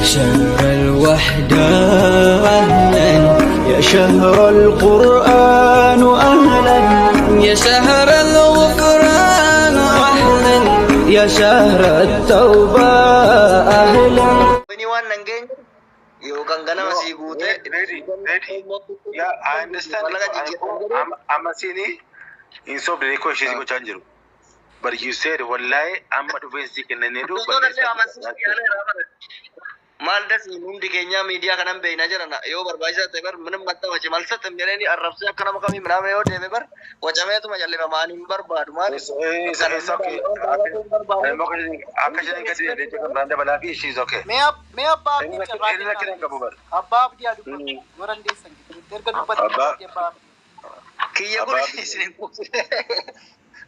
شهر الوحدة أهلا يا شهر القرآن أهلا يا شهر الغفران أهلا يا شهر التوبة أهلا. You can gonna see good. Ready. Yeah, I understand. I'm a silly. In so the question is change. But you said, "Wallahi, I'm not basic in the needle." Maldas in the Kenya media can be Najarana. You were by the ever minimum which Malsat and Melanie are Rapsa Kanamaka Mrameo, ever, which I met my Yaleman in Barbad. It's okay. She's okay. May I above the other one decent. They're going to put above. Kiyabu is in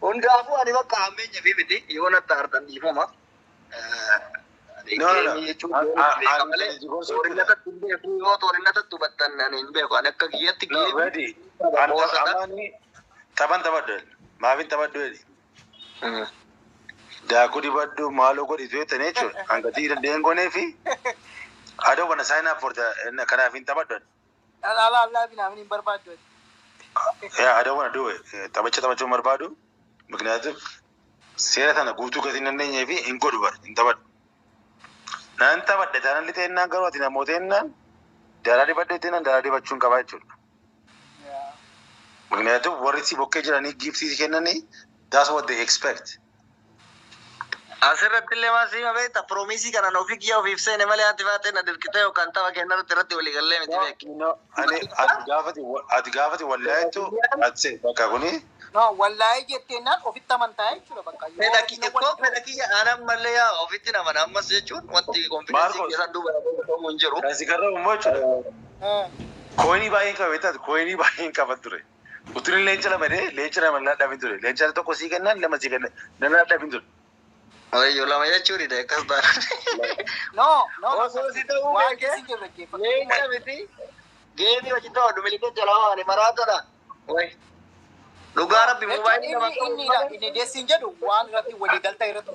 Undafu and never come in vividity. You want to start and Yvoma. No. Ready. Taban tabadul. Mavin tabadul. Da kudi baddu malo kudi tuete nature. Angati the dengo nefi. I don't want to sign up for the Kanafin tabadul. Allah love in Barbado. Yeah, I don't want to do it. Tabacha Marbadu. Magnative. Sierra and a good to get in the navy in good work in Tabad. Nanta, but the Tanalita and Nagaro in a Modena, the Radibatin and the Radibachunka. Magnative, what is the vocation and he gives his Henani? That's what they expect. Asera Pilemasi away, the promising and Ofikia of Ipsen, Emalia Tivate, and the Kitao Cantava cannot theoretically limit. No, and at Gavati will let to, I'd say, Bakaguni. No, well, I get in that of Itamantai. Anam Malaya of it in a Manama what the confidence is do. Coiny buying Kavita, Coiny buying Cavature. Utri Later, later I'm not having to later to Cosigan and Lamasigan, then not having to. Oh, you love my churi, No, why gave you a dog to Milita Jala and Maratona. Wait. Lugara be mobile in a messenger, one of the Wadigal Tyrant.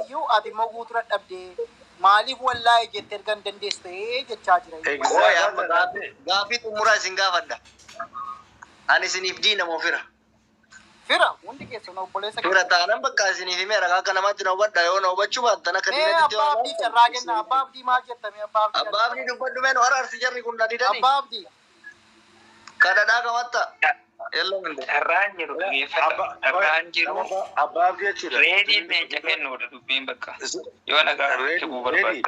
You are the Mogutra update. Mali will lie, get their gun, then they stay, the charge. Gafi Mura Singavada. And it's in Ifdina Mofira. Fira, one ticket, no police. Firatanam, because in Himera, Kanamatina, what I own, what you want, Tanaka above the market, above the Puduman or Arsijan, above the Kadadagamata. Yellow Rangiru, above your children. ready major note to Pimbaka. You want to go ready?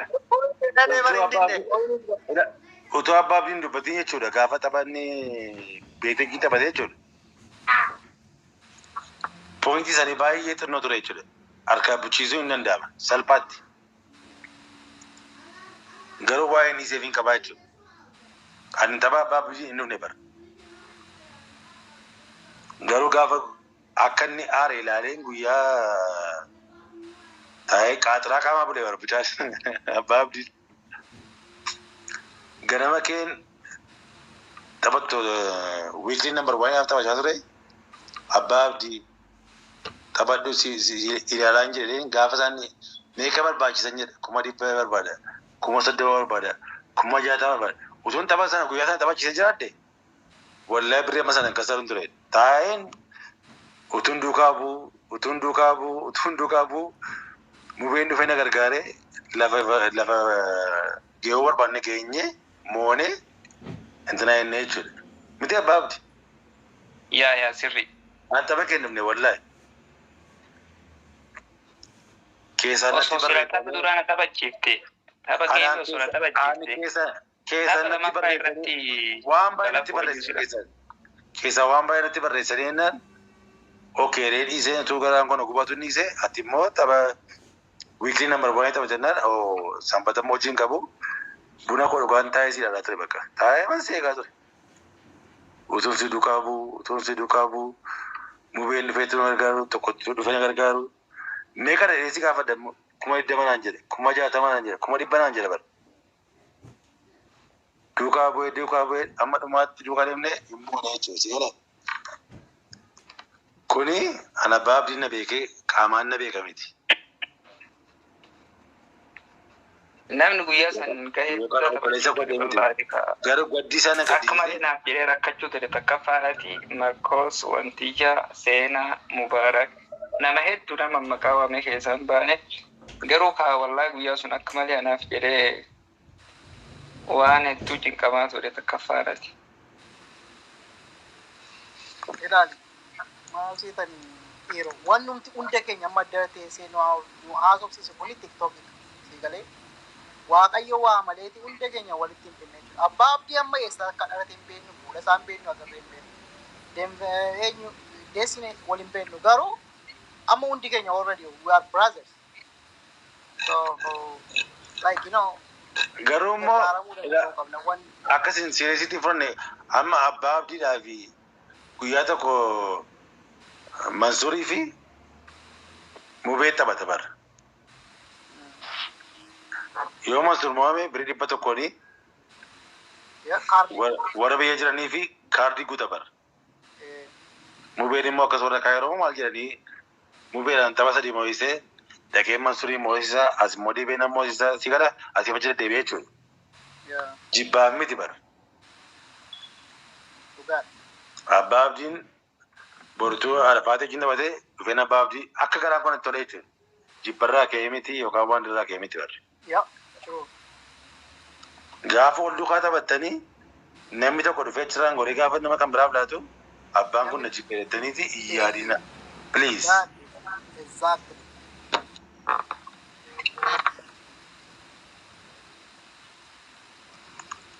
Uto above into Badia, the Gavatabani, Betakita Badechur. Point is any by yet not Rachel. Arcabuchizu and Dam, Salpati. Garuba and his saving Kabachu. And Taba Babuji in Never. Garugava Akani Are Larenguya Tai Katrakama, whatever, because above it. Ganamakin Tabato weekly number 1 after Jadre above the Tabatu Irange, Gavasani, Nakabar Bachan, Kumadi Pever Bada, Kumasa Door Bada, Kumajata, Uzun Tabasan, Guyata Tabachijate. What library Masan and Casandre? Tain Utundukabu, moving to Fenagargare, Lava Geover Banakane, Mone, and then I nature. With above. Yeah, Siri. And Tabakan never lie. Case and Durana Tabachifte. Tabaki, Tabachifte. One by Kesa one by Tibarina. Okay, ready is a 2 gram on Gubatunise at the Mot weekly number 1 of General or Sampata Mojin Kabu. Bunako Ganta is at Rebecca. I must say, Utunsi Dukabu, moving the veteran girl to Fenagar girl. Make a racing of the Kumai Demanangel, Kumaja Tamanangel, Kumadi Banangel. Dukabu, Amamat Dukalene, Imbone, Kuni, and above in a bake, Kaman Nabekamiti. namni guyyaa san gahee garuu gaddisaa na akka malee naaf jedhee rakkachuu ture takkaffaadhaati Markoos Wantiyyaa Seenaa Mubaarak nama hedduu nama maqaa waamee keessaan baane garuu kaa wallaahi guyyaa sun akka malee anaaf jedhee waan hedduu cinqamaa ture takkaffaadhaati. Ilaali maal seetanii dhiiroo waan numti hunda keenya amma adda teessee nu haasofsiise kuni tiktookii siigalee waaqayyo waa maleeti hunda keenya walitti hin finne jechuudha. Abbaa abdii amma eessa akka dhalate hin beeknu fuula isaa hin beeknu agarree hin beeknu eenyu deessine wal hin beeknu garuu amma hundi keenya already we are brothers. So like you know garuu immoo akkasiin sireesitti fudhanne amma abbaa abdiidhaa fi guyyaa tokko Mansuurii fi Mubee taphata bara. Yoo Mansuur mo'ame birii 100 warra biyya jiranii fi kaardii guuta bara. Mubeen immoo akkas warra kaayiroo maal jedhanii Mubeedhaan tapha 3 mo'isee dhaqee Mansuurii mo'isisaa as immoo Dibeena mo'isisaa si gara asii fachi deddeebi'ee jechuudha. Jibbaa miti bara. Abbaa abdiin bortuu Arafaatee jin dabatee dhufeen abbaa abdii akka garaa kun itti tolee jechuudha. Jibbarraa ka'ee miti yookaan waan irraa ka'ee miti bara. Gaafa ol duukaa taphattanii namni tokko dhufee jiraan gorii gaafa nama kan biraaf laatu abbaan kun na jibbeettaniiti yaadina. Please. Exactly.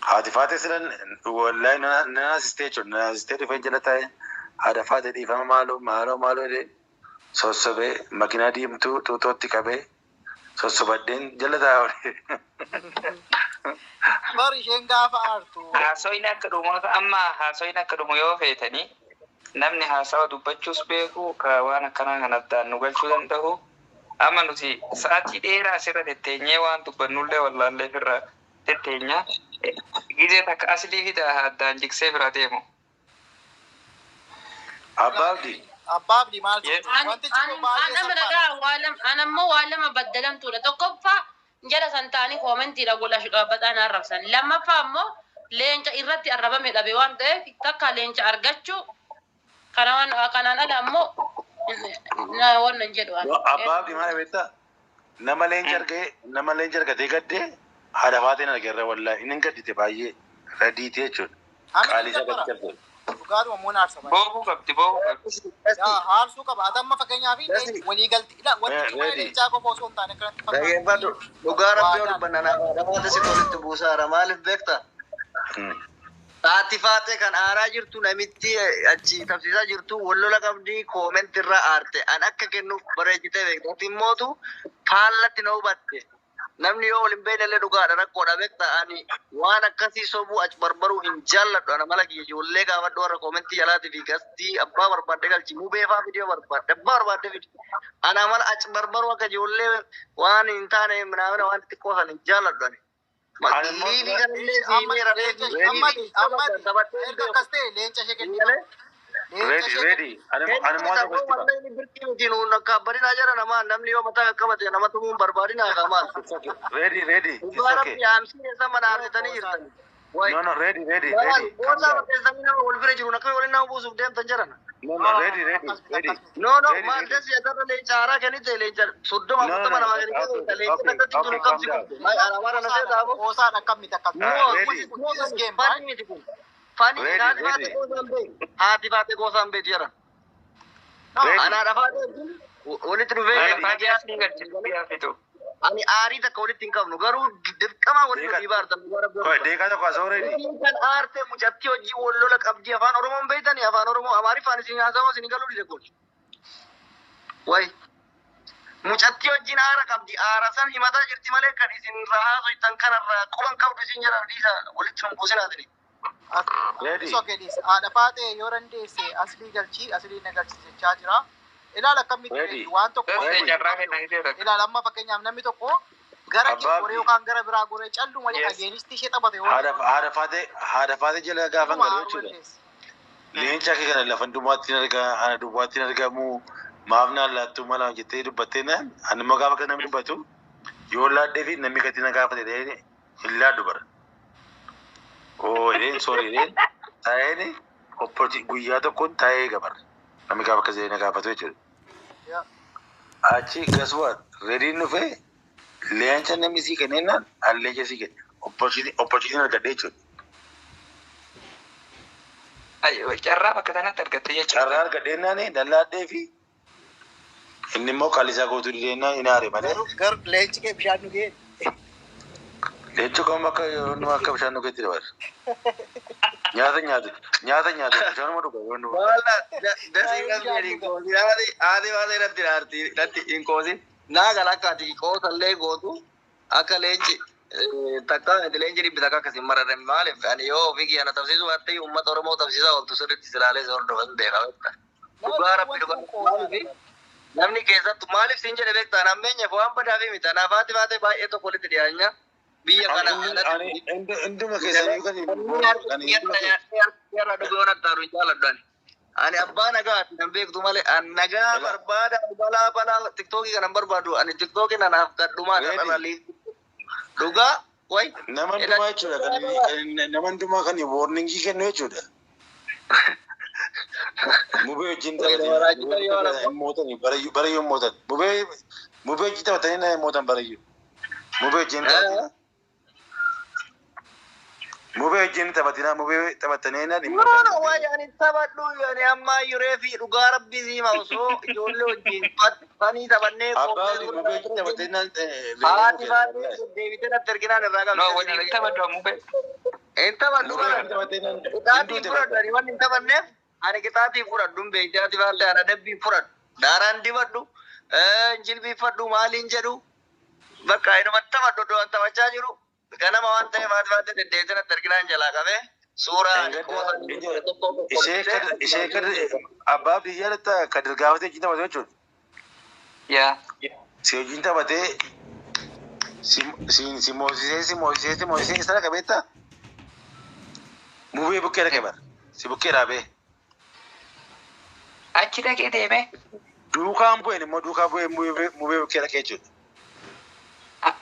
Haati Faatee silan wallahi na asistee jechuudha. Na asistee dhufee jala taa'ee haadha Faatee dhiifama maaloo jedhee sossobee makiinaa diimtuu tuutootti qabee sossobadheen jala taa'ee. Bari isheen gaafa aartu. Haasoyin akka dhumu amma haasoyin akka dhumu yoo feetanii namni haasawa dubbachuus beeku waan akkanaa kan addaan nu galchuu danda'u amma nuti sa'aatii dheeraa asirra tetteenyee waan dubbannullee wallaallee firra tetteenyaa gizee takka aslii fi addaan jiksee bira deemu. Abbaa abdii maal wanti jiru baay'ee salphaadha. Anammoo waan lama baddalamtuudha. Tokkoffaa jala santaanii koomentiidha godhashu dhaabbataan arrabsan. Lammaffaa ammoo leenca irratti arrabame dhabe waan ta'eef takka leenca argachuu kanaan ala ammoo wannan jedhu. Abbaa abdii maal beektaa? Nama leenca argatee gaddee haadha Faateen argeerra wallaahi inni gaddite baay'ee radiitee jechuudha. Qaalii isa gaddite. Dhugaadhuma muun aarsa baay'ee. Bookuu qabdi. Aarsuu qaba. Atamma fakkeenyaaf walii galti. Wanti kun leencaa qofa osoo hin taane kanatti Dhaggeeffadhu dhugaa rabbii ol banana namoota si tolitti buusaara maaliif beekta? Haati Faatee kan aaraa jirtu namitti achi tabsiisaa jirtu wallola qabdii koomenti irraa aarte an akka kennuuf bareechitee beektu. Ati immootu faallatti na hubatte. Namni yoo waliin beekallee dhugaadha rakkoodha beekta ani waan akkasii sobuu achi barbaruu hin jaalladhu ana mala kiyya ijoollee gaafadhu warra koomentii jalaatii fi gastii abbaa barbaadde galchi mubeefaa viidiyoo barbaadde abbaa barbaadde viidiyoo ana mala achi barbaruu akka ijoollee waan hin taane naamina waan xiqqoo san hin jaalladhu ani. Liibii kanallee siimee rafee akkas ta'e leenca ishee kennu. Ready. Kabbarina jara nama namni yoo mataa qabate nama tumuun barbaadina qamaan. Ready. No, ready. Wala keessa wal bira jiru nakame wal nama buusuuf deemtan jarana. No, ready. No, maal desi atarra leenca haaraa kennite leenca soddoma afurtama nama kennite leenca akkatti jiru qabsi kun. Arabaara na seeta abo. Oosaan akkamitti akkamitti. Fani haati Faatee goosaan beeti jara. Ana Faatee walitti dhufee ani aarii takka walitti hin qabnu garuu dirqama walitti dhiibaartan. Deekaa tokko asoo reedi. Kan aarte mucatti hojii wallola qabdi afaan Oromoon beeytanii afaan Oromoo Amaariffaan isin haasawaa isin galuu dide kun. Way mucatti hojiin aara qabdi aara san himataa jirti malee kan isin haasoytan kanarraa quban qabdu isin jala dhiisa walitti nun buusinaatini. Haadha Faatee yoo dandeesse aslii galchii aslii na galchisiichaa jira. Ilaala akkamitti waan tokko ilaala amma fakkeenyaaf namni tokko gara goree yookaan gara biraa goree callu malee ageenistii ishee taphate yoo haadha Faatee jala gaafa galee jechuudha. Leenca kee kana lafa duwwaatti argaa ana duwwaatti argamu maaf naan laattu mala jettee dubbattee naan ani immoo gaafa kana dubbatu yoo laaddee fi namni gadi na gaafate ta'ee hin laaddu bara. Edeen sorry edeen taa'een guyyaa tokkoon taa'ee gabar. Namni gaafa akkasii na gaafatu jechuudha. Yeah. Achi guess what? Reediin dhufee leenca namni sii kenneenaan leenca sii kenne. Opportunity argadhee jechuudha. Carraa bakka sanatti argatte jechuudha. Carraa argadheennaan dallaadhee fi inni immoo qallisaa gootuu dideennaan hin aare malee. Gar leenci kee bishaan dhugee. Leenci kuma akka bishaan dhugeetti dabarsa. Nyaata bishaanuma dhuga yoo dhuga. Wala dasii qalbii koosi adi waale irratti hin koosin naa gala akka ati qoosallee gootu akka leenci takka leenci dhibbi takka akkasiin mararre maaliif ani yoo ofii kiyana tabsiisu battee uummata Oromoo tabsiisaa ooltu sirriitti silaalee hordofan beekama. Dhugaa rabbi dhugaa namni keessattu maaliif siin jedhe beektaa nammeenyaaf waan badaa fi miti anaaf baatee baay'ee tokko walitti dhiyaanya biyya kana Induma keessanii kan yarra dhugoon attaaru jaaladhan. Ani abbaa nagaati nan beektu malee an nagaa barbaada balaa tiktookii kanan barbaadu ani tiktookii nanaaf gadhumaa dhabali. Dhugaa way nama hundumaa jechuudha nama hundumaa kan warningii kennu jechuudha. Mubee wajjin mootan barayyuu mootan mubee wajjin taphatanii mootan barayyuu mubee wajjin taphatina. Mubee wajjin taphatina mubee taphatanii na dhimma. Waa yaani taphadhu yaani amma yuree fi dhugaa rabbii siima osoo ijoollee wajjin fanii taphannee Abbaati mubee wajjin taphatanii haati baatee deebitee natti erginaan irraa qabdi. No, waliin taphadhu mubee. Hin taphadhu qixaatii fudhadhu ani waan hin taphanneef ani qixaatii fudhadhu beektaati baatee ana dabbii fudhadhu daaraan dibadhu jilbiifadhu maaliin jedhu bakka inumatti taphadhu iddoo taphachaa jiru. Ganama waan ta'eef haati baatee deddeebitee natti erginaan jalaa qabee suuraa ishee kan abbaa biyyaatti kan dirgaafatee wajjin taphatee jechuudha. Yaa. Si wajjin taphatee si moosisee sana qabeetta mubee bukkee dhaqee bara si bukkee dhaabee. Achi dhaqee deemee. Duukaan bu'een immoo duukaa bu'ee mubee bukkee dhaqee jechuudha.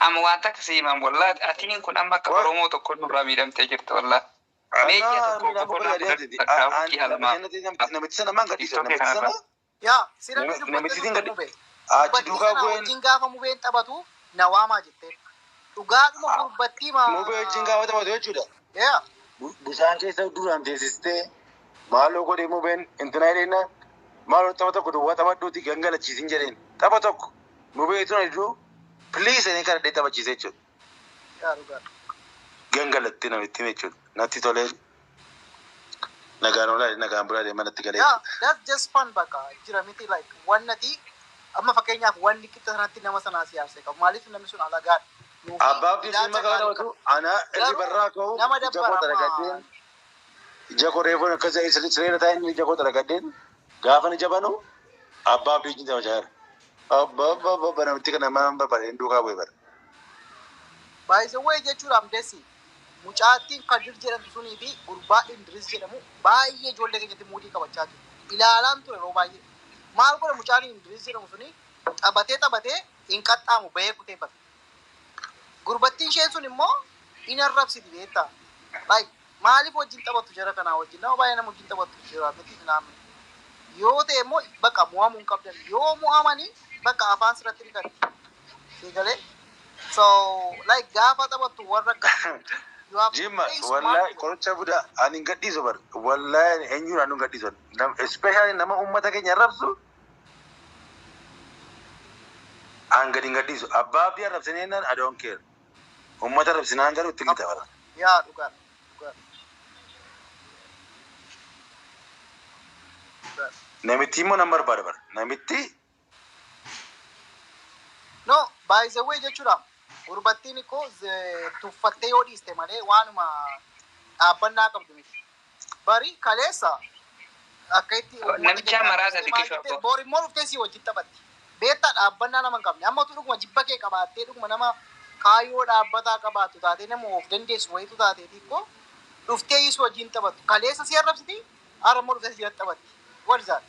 Amma waan takka siimaan wallaa atiin kun amma akka Oromoo tokko nurraa miidhamtee jirtu wallaa. Meeshaa tokko namichi sana maan gadhiisa namichi sana. Yaa sirriitti dubbatti mubee. Achi duukaa bu'een. Wajjin gaafa mubeen taphatu na waamaa jettee. Dhugaadhuma gurbattii maa. Mubee wajjin gaafa taphatu jechuudha. Yaa. Bishaan keessa duraan teessistee maaloo godhee mubeen intina jedheenna maaloo tapha tokko duwwaa taphadhuuti gangalachiisin jedheen tapha tokko mubee tuna diduu please ani kana dhee taphachiise jechuudha. Yaa dhugaa. Gangalatti namitti jechuudha. Natti tolee nagaan olaa nagaan bulaa deemaa natti galee. Yeah, that's just fun bakka jira miti like wannati amma fakkeenyaaf wanni qixa sanatti nama sanaa siyaasee qabu maaliif namni sun alagaadha. Abbaaf dhiisii maqaa qabatu ana irri barraa ka'u jakoo dalagadeen jakoo reefoon akkasii sireera taa'een jakoo dalagadeen gaafa ni jabanu abbaaf dhiisii taphachaa jira. Abba namitti kana maan barbaadeen duukaa bu'ee bara. By the way jechuudhaaf deessi mucaattiin Kadir jedhamtu sunii fi gurbaa Indiris jedhamu baay'ee ijoollee keenyatti muudii qabachaa jiru. Ilaalaan ture yeroo baay'ee. Maal godha mucaan Indiris jedhamu suni taphatee hin qaxxaamu bahee kuteeffata. Gurbattiin isheen sun immoo hin arrabsiti beektaa. Like maaliif wajjin taphattu jira kanaa wajjin nama baay'ee nama wajjin taphattu jira miti naamni. Yoo ta'e immoo bakka mo'amuu hin qabdan yoo mo'amanii bakka afaan sirratti dhiqatu. Eegalee. So like gaafa taphattu warra akkasii. Jimma wallahi qoricha buda ani hin gadhiisu bar wallahi eenyuun anu hin gadhiisu especially nama ummata keenya arrabsu an gadi hin gadhiisu abbaa abdii arrabsanii jennaan I don't care ummata arrabsinaan garuu itti lixa bara. Yaa dhugaa. Namitti immoo nan barbaada bara namitti. No, by the way jechuudha. Gurbattiin koo tuffattee yoo dhiiste malee waanuma dhaabbannaa qabdu miti. Bari kaleessa akka itti namicha maraasa xiqqishu boori immoo dhuftee si wajjin taphatti. Beektaa dhaabbannaa nama hin qabne. Amma tu dhuguma jibba kee qabaattee dhuguma nama kaayyoo dhaabbataa qabaatu taatee nama of dandeessu wayitu taateeti koo dhuftee isu wajjin taphattu. Kaleessa si arrabsiti har'a immoo dhuftee si taphatti. What is that?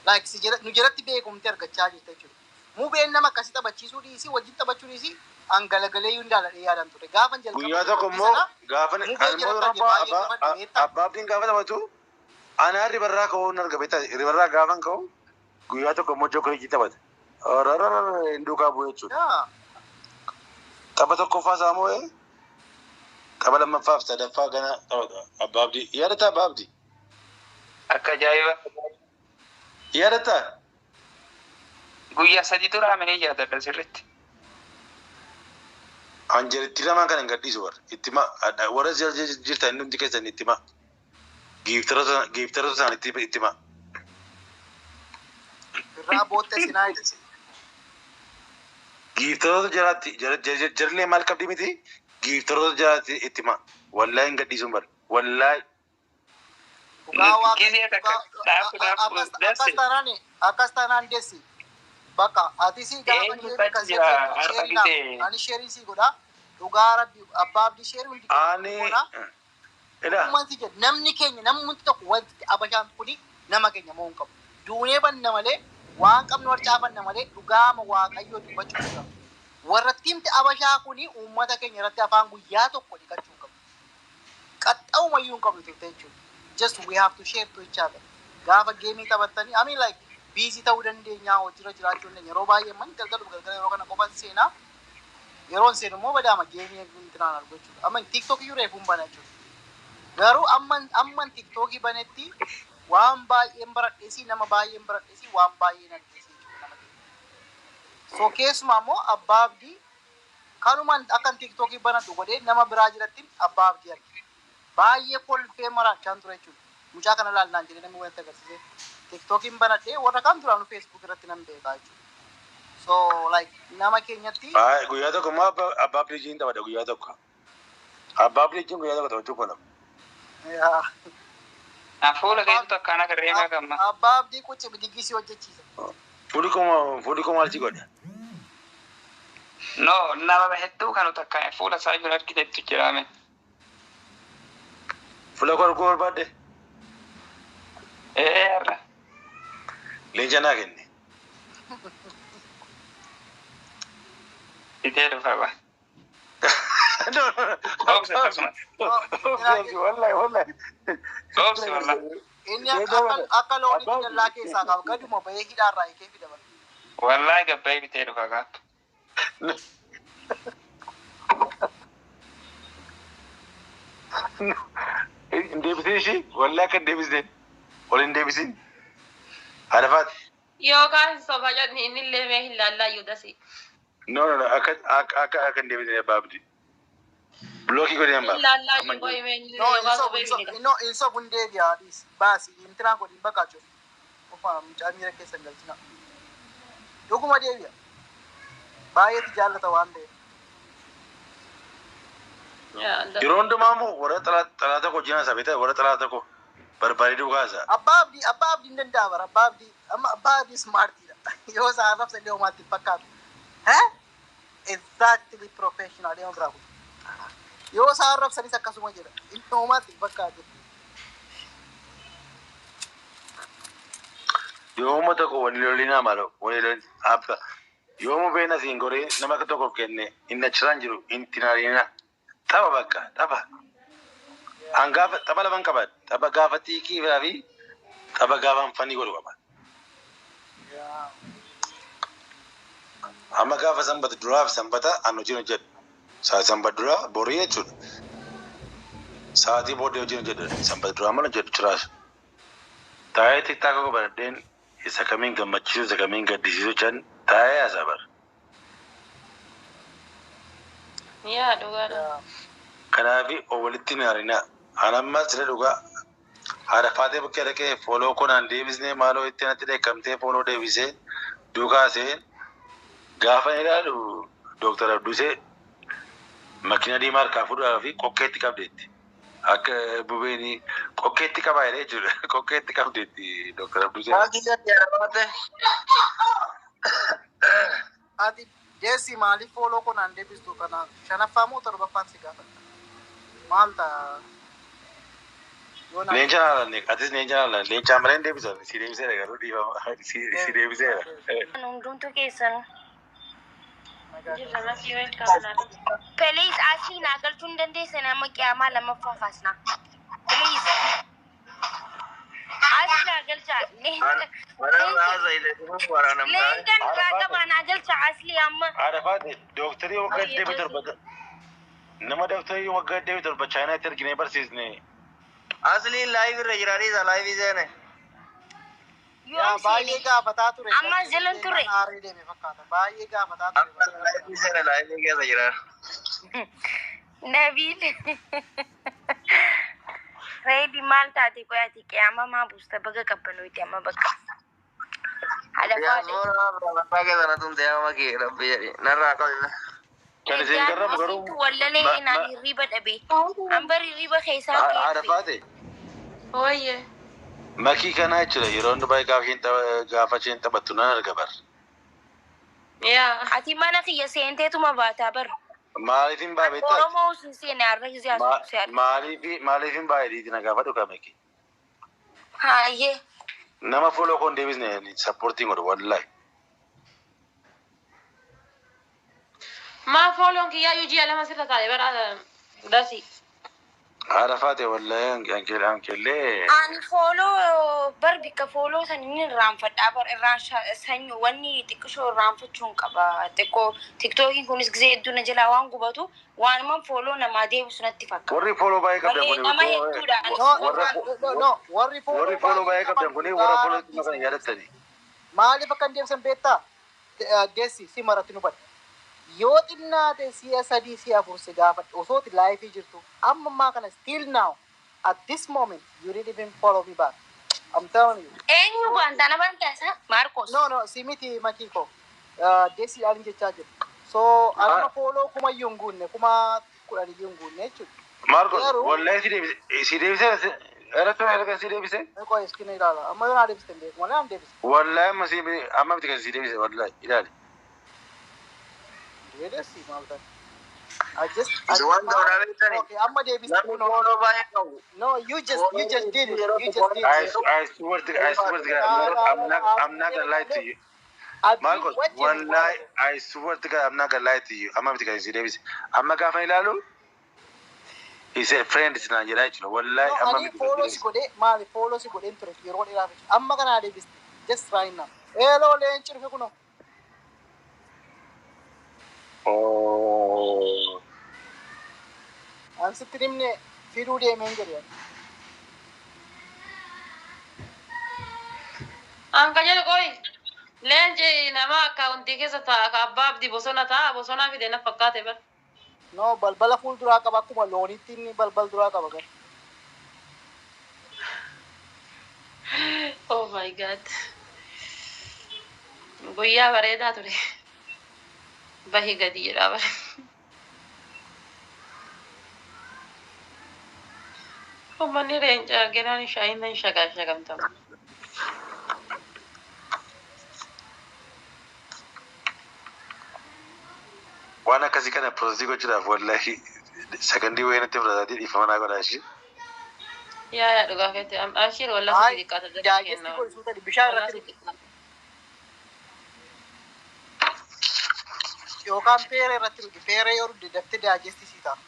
Like nu jalatti beekumti argachaa jirta jechuudha. Mubeen nama akkasii taphachiisuu dhiisii wajjin taphachuu dhiisii angalagalee hundaala yaadan ture. Gaafan jalqaba Guyyaa tokko immoo gaafa abbaabdiin gaafa taphatu anaa ribarraa ka'uun arga beektaa ribarraa gaafan ka'u guyyaa tokko immoo jokkoo hojii taphata. Hin duukaa bu'u jechuudha. Tapha tokkoffaa isaa moo tapha lammaffaa fi sadaffaa gana taphata abbaabdii yaadataa abbaabdii. Akka ajaa'iba. Yaadataa. Guyyaa sadii tura amanii yaadadha sirriitti. Anjelitti lamaan kan hin gadhiisu warra jirtan inni hundi keessan itti himaa. Giiftaroota isaaniitti itti himaa. Irraa bootte sinaa hidhise. Giiftaroota jiraatti jarlee maal qabdi miti giiftaroota jiraatti itti himaa. Wallaahi hin gadhiisuun bara. Wallaahi. Akkas taanaan deessi. Bakka ati si gaafa jeebi kasee ani sheerii si godha dhugaa rabbi abbaa abdii sheerii hundi uummanti jedhu namni keenya namni tokko wanti abashaan kuni nama keenya moo hin qabu duunee banna malee waan qabnu harcaafanna malee dhugaama waaqayyoo dubbachuu qaba warra tiimti abashaa kuni uummata keenya irratti afaan guyyaa tokko dhiqachuu qabu qaxxa'umayyuu hin qabnu turte jechuudha just we have to share to each other gaafa geemii taphattanii I mean like busy ta'uu dandeenya hojii jiraachuu dandeenya yeroo baay'ee man galgala yeroo kana qofaan seenaa yeroon seenu immoo badaama geemii intinaan argu jechuudha amma tiktookii yoo reefuun bana jechuudha garuu amman tiktookii banetti waan baay'een baradheesii nama baay'een baradheesii waan baay'een argeesii jechuudha nama keenya so keessumaa immoo abbaa abdii kanumaan akkan tiktookii banadhu godhee nama biraa jiratti abbaa abdii arge baay'ee kolfee maraachaan ture jechuudha mucaa kana laalnaan jedhee namni wanta agarsiise TikTokin banadhee warra kam duraan Facebook irratti nan beekaa jechuudha. So like nama keenyatti guyyaa tokko immoo abbaa Abdiijiin taphata guyyaa tokko. Abbaa Abdiijiin guyyaa tokko taphachuu qolam. Fuula keessatti akkaan akka reemaa gamma. Abbaa Abdii qucci bidigisii hojjechiisa. Fuudhi koo maal si godhe? No, nama hedduu kanatu akkaan fuula isaa jiru arkitektu jiraame. Fuula koo arguu barbaadde? Har'a. Leenca naa kenne. Itee dhufa ba. Obse tasuma. Wallahi. Obse wallahi. Inni akka loonii dallaa keessaa qaba gaduma bahee hidhaarraa eekee fidama. Wallahi gabbee bitee dhufa gaatu. Deebisee ishii wallahi akka deebiseen ol hin deebisin. Hadafaati. Yookaan sofa jedhanii inni illee mee hin laallaayyuu dasi. No, akka hin deebisee abbaa abdii. Blookii godhee hambaa. Hin laallaayyuu qoyi mee inni yookaan sofa hin No, inso gundee diyaadhis baasi intinaa godhin bakkaachuu. Ufaa mucaa miira keessa hin galchina. Dhuguma deebi'a. Baay'eetti jaallata waan ta'eef. Yeroo hundumaa immoo warra xalaata koo jiran isaa beektaa warra xalaata koo barbaadee dhugaasa. Abbaa abdii hin danda'a bara abbaa abdii smartiidha. Yoo isaa arrabsa illee homaatti hin fakkaatu. Exactly professional deema biraa kun. Yoo isaa arrabsanis akkasuma jedha. Inni homaatti hin fakkaatu. Yoo uummata koo waliin lolinaa maalo waliin abba. Yoo mu beena siin goree nama tokko kenne inni achirraan jiru inti naariina. Tapha bakka tapha. Hangaafa tapha lamaan qaban tapha gaafa tiikii fi tapha gaafa fanii godhu qaban. Amma gaafa sanbata duraa fi sanbata an hojiin hojjedhu. Sanbata duraa borii jechuudha. Sa'aatii booddee hojiin hojjedhu. Sanbata duraa mana hojjedhu chiraas. Taa'ee tiktaaka koo baradheen isa kamiin gammachiisu isa kamiin gaddisiisu jedhan taa'ee haasaa bara. yaa dhugaadha. Kanaafi walitti naarinaa. Anamma siree dhugaa haadha faatee bukkee dhaqee fooloo konaan deebisnee maaloo itti natti dheekkamtee fooloo deebisee duukaasee gaafa ilaalu Dooktar Abdusee makiina diimaa harkaa fuudhaa fi qokkeetti qabdeetti. Akka bubeenii qokkeetti qabaa jedhee jechuudha. Qokkeetti qabdeetti Dooktar Abdusee. Maalti jedhee arabate? Ati deessi maaliif fooloo konaan deebistu kana shanaffaa moo torbaffaan si gaafata? Maal ta'a? Leenca naalanne atis leenca naalanne leenca malee hin deebisan si deebiseera garuu dhiifama si deebiseera. Hundumtu keessan Jirra masii welcome naadha. Please asii naa galchuun dandeessa nama qiyaamaa lammaffaa kaasna. Please. Asii naa galchaa. Leencan irraa qabaa naa galchaa asii amma. Arafaati dooktarii waggaa deebii darbata. Nama dooktarii waggaa deebii darba chaayinaatti arginee barsiisne. Asli live irra jiraadhiisa live seene. Yaa baay'ee gaafataa ture. Amma jalan ture. Aarii deeme fakkaata. Baay'ee gaafataa ture. Live seene live keessa jira. Nabil. Reedi maal taate qoyaati qiyaama maa buusta baga qabbanooti amma bakka. Haadha Yaa faadha. soora lafa keessa na tumte yaa makee rabbi jedhi narraa qabina. Kan isin garramu garuu. Wallalee naan hirriba dhabe. Hambari hirriba keessaa geesse. Arafaati. Hooyyee. Makii kanaa jechuudha yeroo hundumaa gaafa isheen taphattu nan arga bar. Yaa. Ati mana kiyya seenteetuma baataa bar. Maaliifin baay'ee Oromoo usin seene har'a gisee asii maaliifin baay'ee diitina gaafa dhugaa makii. Haayee. Nama fuula koon deebisne sappoortiin godhu wallahi. Maa fooloon kiyyaa ji'a lama sirra taa'e bara dasi. Arafaati wallahi ankeellee. Ani fooloo bar bikka fooloo san inni irraanfadhaa bar irraan sanyu wanni xiqqishoo irraanfachuun qaba. Xiqqoo tiktookiin kunis gisee hedduu na jalaa waan gubatu waanumaan fooloo namaa deebisu natti fakkaata. Warri fooloo baay'ee qabdan Malee kuni. nama hedduudha. Warri Warri fooloo baay'ee qabdan kuni warra fooloo itti kan yaadattani. Maaliif akka hin deebisan beektaa? Geessi si maratti nu badhe. Yoo xinnaate si'a 3 si'a 4 si gaafadhe osoo itti laayifii jirtu amma ammaa kana still now at this moment you didn't even follow me back. I'm telling you. Eenyu baanta nama taasa Marcos. No, si miti makii koo. Geessi dhaalin jechaa jiru. So anama follow kuma iyyuu hin guunne kuma 10 iyyuu hin guunne jechuudha. Marcos wallahi si deebise irratti erga si deebise. Koo iskina ilaala. Amma yoo naa deebiste beeku malee aan deebise. Wallahi amma miti kan si deebise wallahi ilaali. Really see Malta. I just So one dollar return. okay, I'm a Davis. Namni fooloo baay'ee qabu. No, you just did it. You just did I it. swear to God, I'm not gonna lie to you. Marcos, wallahi, I swear to God, I'm not gonna lie to you. I'm not gonna say this. I'm not gonna lie. He said, friend, it's not your right. Wallahi, I'm No, I not follow gonna si kode, mali follow si kode interest. You're what you're I'm not gonna Davis. Just right now. Hello, Lench, if you know. Oh. I'm sitting in Fidu de Mengeria. Anka jedhu qoy. Leenci nama akkaawuntii keessa taa'a ka abbaa abdii bosona taa'a bosonaa fide na fakkaate bar. No, balbala fuulduraa qaba akkuma loonitti inni balbal duraa qaba gar. Oh my god. Guyyaa bareedaa ture. Bahi gadi jedhaa bare. Uummanni leenca arginaan shaayinan shagamtamu. Waan akkasii kana piroosesii gochuudhaaf wallahi sakandii wayinatti fudhataatii dhiifama naa godhaashi. Yaa dhugaa feete ashiir wallaahi Ay, xiqqaata jaajessi kun suuta bishaan irratti yookaan peeree irratti dhugi. Peeree yoo dhugde daftee jaajessi sii ta'a.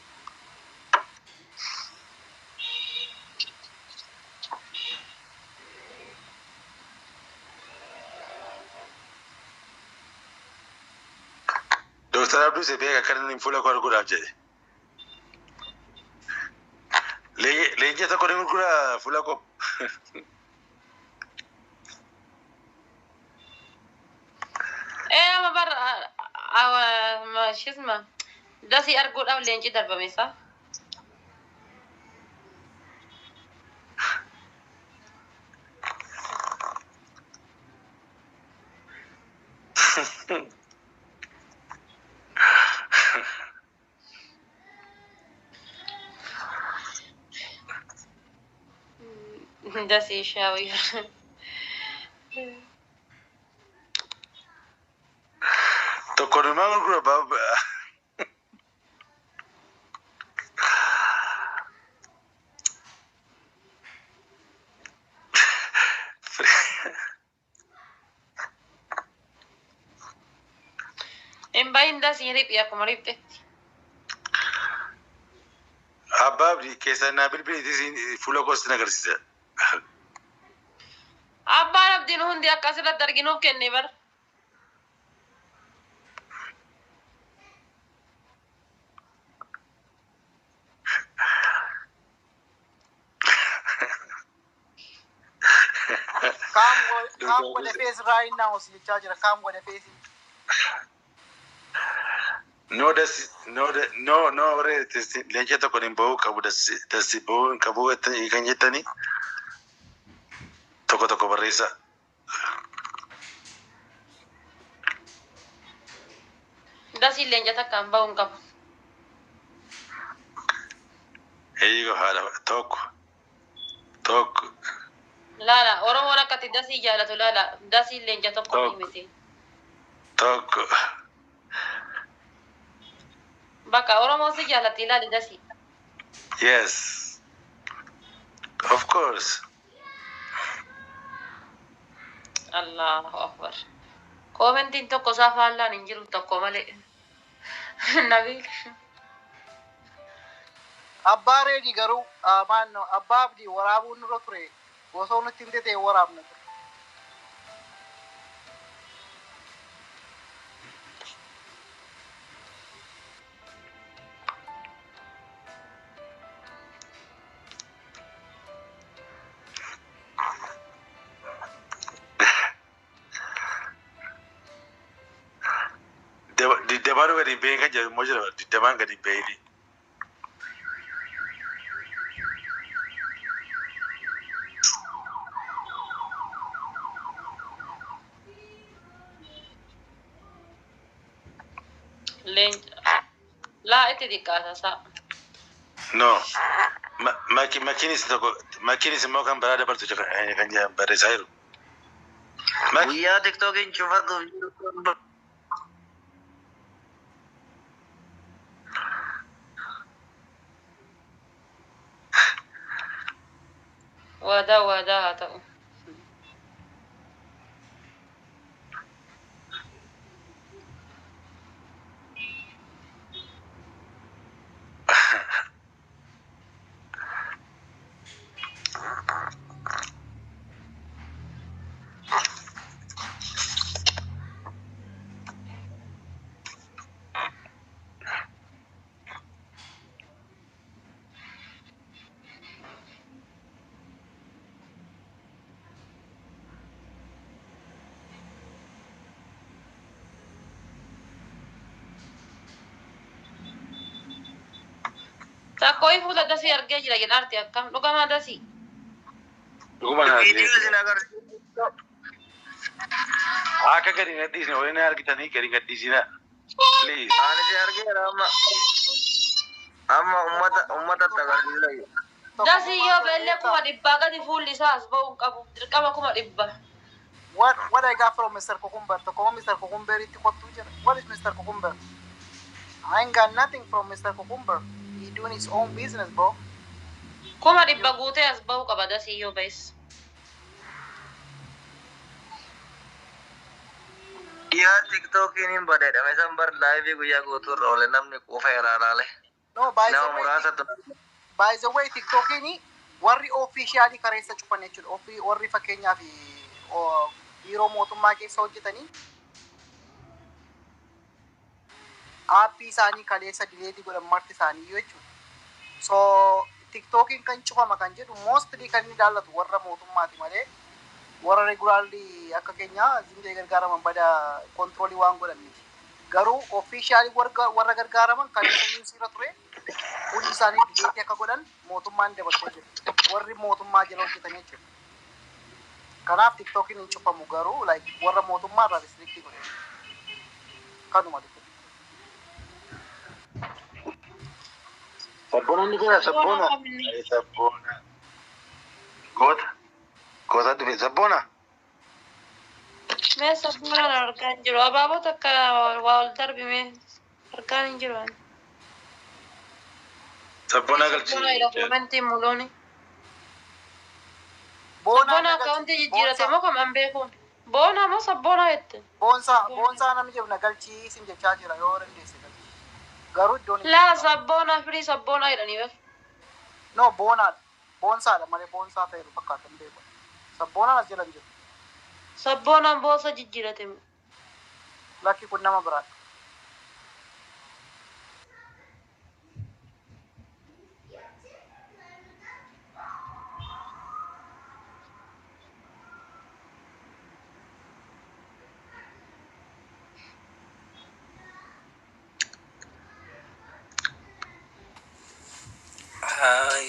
Dooktar Abduu se beeka akka inni fuula koo arguudhaaf jedhe. Leenca tokko ni gurgura fuula koo. Ama bar shisma dasii arguudhaaf leenci darbame isaa. Dasii shaawii. Tokko numa gurgura baaba. Bayin dasii riphii akkuma riphetti. Abbaabdi keessa naa bilbiliti fuula koos na agarsiisa. Abbaan abdiin hundi akkasirratti arginuuf kenne bara. Come with the face right now, si jechaa jira. Come with the face. No, leenca tokko hin bahu qabu dasi bahu hin qabu kan jettanii tokko barreessa. Dasii leenca takka hin bahu hin qabu. Eeyyiko haala tokko. Laala Oromoon akkatti dasii jaalatu laala dasii leenca tokko ni miti. Tokko. Bakka Oromoon si jaalatti laali dasii. Yes. Of course. Allahu Akbar. Komentiin tokko isaa faallaan hin jiru tokko malee. Nabil. Abbaa reedi garuu maanno abbaa abdii waraabuun nurra ture. Osoo nutti hin ta'e waraabna ture. Diddamaan gadi bahee kan jedhamu immoo jira. Diddamaan gadi bahee. Laa itti xiqqaata isaa. No. Makiinis immoo kan baraa dabartu kan barreessaa jiru. Guyyaa TikTokiin cufatuuf jiru. Waadaa haa ta'u. Takkooyi fuula dasii argee jira jedhaarti akkam dhugamaa dasii. Viidiyoo isin agarsiisu. Akka gadi hin gadhiisne waliin argitanii gadi gadhiisina. Please. Ani si argeera amma uummatatti agarsiisa. Dasii yoo beellee kuma dhibbaa gadi fuulli isaas ba'uu hin qabu. Dirqama kuma dhibba. What I got from Mr. Cucumber? Tokko Mr. Cucumber itti kottuu jira. What is Mr. Cucumber? I ain't got nothing from Mr. Cucumber. He doing his own business, bro. Kuma dhibba guutee as ba'uu qaba dasii yoo ba'es. Guyyaa TikTokiin hin badeedhame san bar laayivii guyyaa guutuurra oole namni quufa irraanaale. No, by the way, TikTokiin warri officially kareessa cufan jechuudha. Warri fakkeenyaaf biiroo mootummaa keessa hojjetanii aappii isaanii kaleessa dileetii godhan marti isaanii jechuudha. So TikTokiin kan cufama kan jedhu mostly kan inni ilaallatu warra mootummaati malee warra regularly akka keenya zindee gargaaraman bada kontroolii waan godhan miti. Garuu officially warra gargaaraman kaleessa niwusiirra ture hundi isaanii dileetii akka godhan mootummaan dabarsee jira. Warri mootummaa jala hojjetan jechuudha. Kanaaf TikTokiin hin cufamu garuu like warra mootummaa irraa restrictii godhe. Kanuma dhufu. Sabboonaan ni jira sabboona. Goota dhufe sabboona. Mee sabboonaan argaa hin jiru. Abaabota akka waa ol darbime argaan hin jiru. Sabboona galchii. Sabboona komentii muluuni. Boona Sabboona akkaawuntii jijjiirate moo kan beekuun? Boona moo sabboona jette? Boonsaa namni jedhu na galchii sin jechaa jira yoo dandeesse galchii. Garuu iddoon Laa sabboona firii sabboona jedhanii beeku. no boonsaadha malee boonsaa ta'e fakkaata hin beeku. Sabboonaan as jedhan jiru. Sabboonaan boosa jijjiirate. Lakki kun nama biraadha. Hai.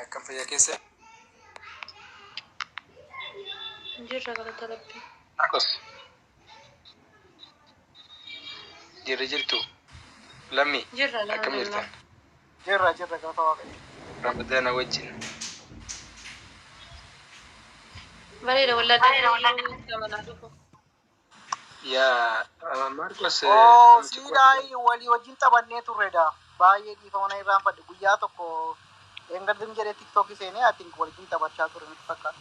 Akkam fayyaa keessa? Jirra galata rabbi. Akkas. Jirtu. Lammi. Jirra Akkam jirtan? Jirra galata waaqayyo. Ramadaana wajjin. Bareeda walladee Yaa Marcos. Siidaayi walii wajjin taphannee turredha. Baay'ee dhiifama na irraanfadhe guyyaa tokko engaddim jedhee tiktookii seenee atiin waliin taphachaa ture nuti fakkaata.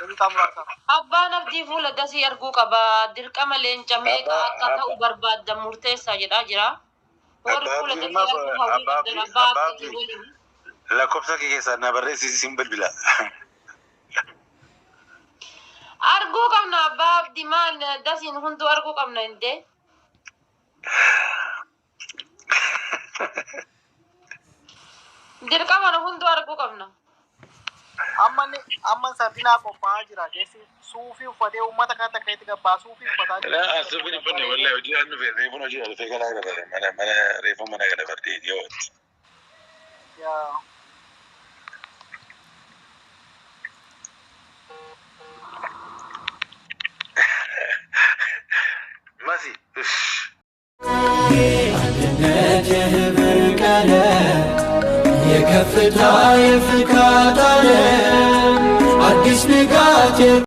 Eebisaa muraasa. Abbaan abdii fuula gasii arguu qaba. Dirqama leenca meeqa akka ta'u barbaadda murteessaa jedhaa jira. Warri fuula gasii arguu hawwii qabdan abbaa abdii waliin. Lakkoofsa kee keessaa na barreessisi sin bilbila. Arguu qabna abbaa abdii maal dasiin hunduu arguu qabna hindee. Dirqama hunduu arguu qabna. Amman sardinaa qophaa'aa jira. Suufii uffatee uummata kan akka itti gabbaa suufii uffataa jira. Asuufin uffanne wallahi hojii aan dhufe reefun hojii dhufee galaa gara mana reefun mana gala bardee yoo. Yaa. Masi. አንድነትህ ብርቀለ የከፍታ የፍካት ዓለም አዲስ ንጋት